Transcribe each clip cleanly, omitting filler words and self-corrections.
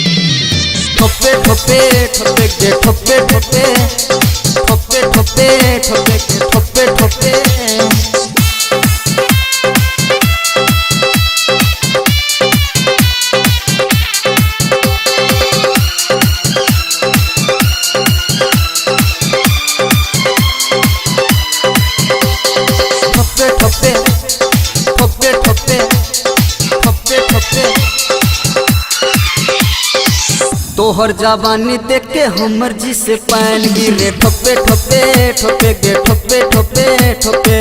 ठोपे ठोपे ठोपे के ठोपे ठोपे ठोपे ठोपे ठोपे के ठोपे ठोपे ठोपे ठोपे ठोपे ठोपे ठोपे तोहर जवानी देख के हमर जी से पैन गिरे ठोपे ठोपे ठोपे गे ठोपे ठोपे ठोपे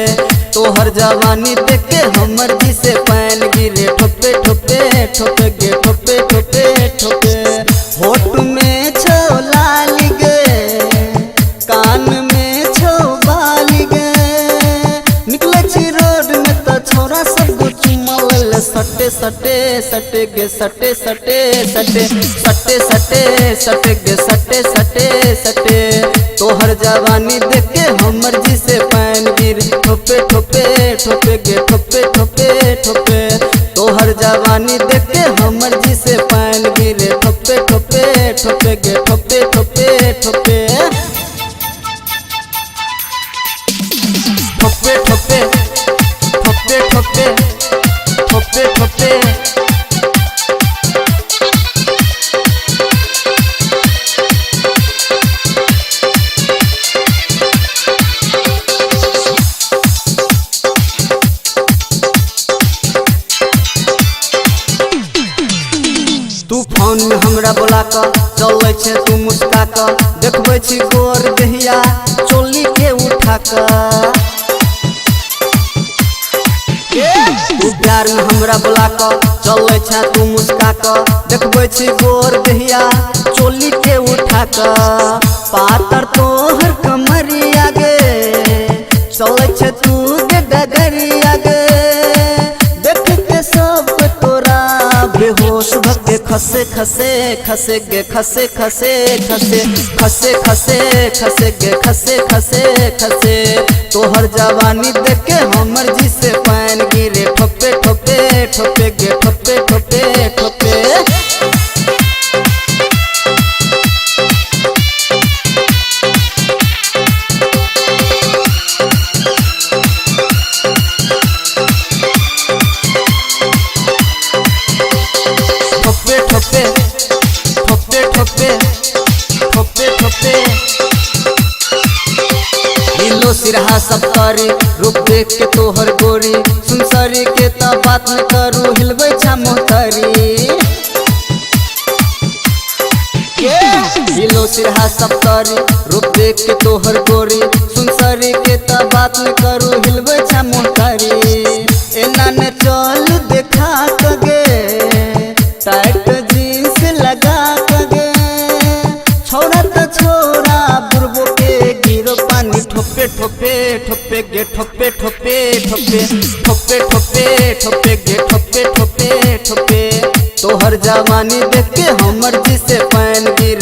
तोहर जवानी देख के हमर जी से पैन गिरे ठोपे ठोपे ठोपे गे ठोपे ठोपे ठोपे होठ में छो लाल गे कान में छो बाल गे निकले छी रोड में तो छोरा सब चुमल सटे सटे सटे गे सटे सटे सटे सटे सटे सटे गे सटे सटे सटे तोहर जवानी देख के हमर जी से पैन गिर ठोपे ठोपे ठोपे गे ठोपे ठोपे ठोपे तोहर जवानी देख के हमर जी से पैन गिर ठोपे ठोपे ठोपे गे ठोपे ठोपे ठोपे ठोपे ठोपे ठोपे ठोपे ठोपे ठोपे तूफान में हमरा बोला कर चले छे तू मुस्का कर देखबे छी गोर देहिया चोली के उठा कर तू प्यार में हमरा बोला कर चले छे तू मुस्का कर देखबे छी गोर देहिया चोली के उठा कर पातर तोहर कमरिया गे चले छे तू के डगरिया गे देख के सब तोरा बेहोश भके खसे खसे खसे गे खसे खसे खसे खसे खसे खसे गे खसे खसे खसे तोहर जवानी देख के हमर जी से पैन गिरे ठोपे ठोपे ठोपे गे ठोपे ठोपे ठोपे ठोपे ठोपे ठोपे ठोपे ठोपे हिलो सिरहा सब करी रूप देख के तोहर गोरी सुनसरी के त बात न करू हिलबै छा मोहतरी हिलो सिरहा सब करी रूप देख के तोहर गोरी सुनसरी के त बात न करू हिलबै छा मोहतरी एना ने चल देखा कगे टाइट जींस लगा कगे छोड़ा तो छोड़ा बुरबो के गिरो पानी ठोपे ठोपे ठोपे गे ठोपे ठोपे ठोपे ठोपे ठोपे ठोपे गे ठोपे ठोपे ठोपे तोहर जवानी देख के हमर जी से पैन गिर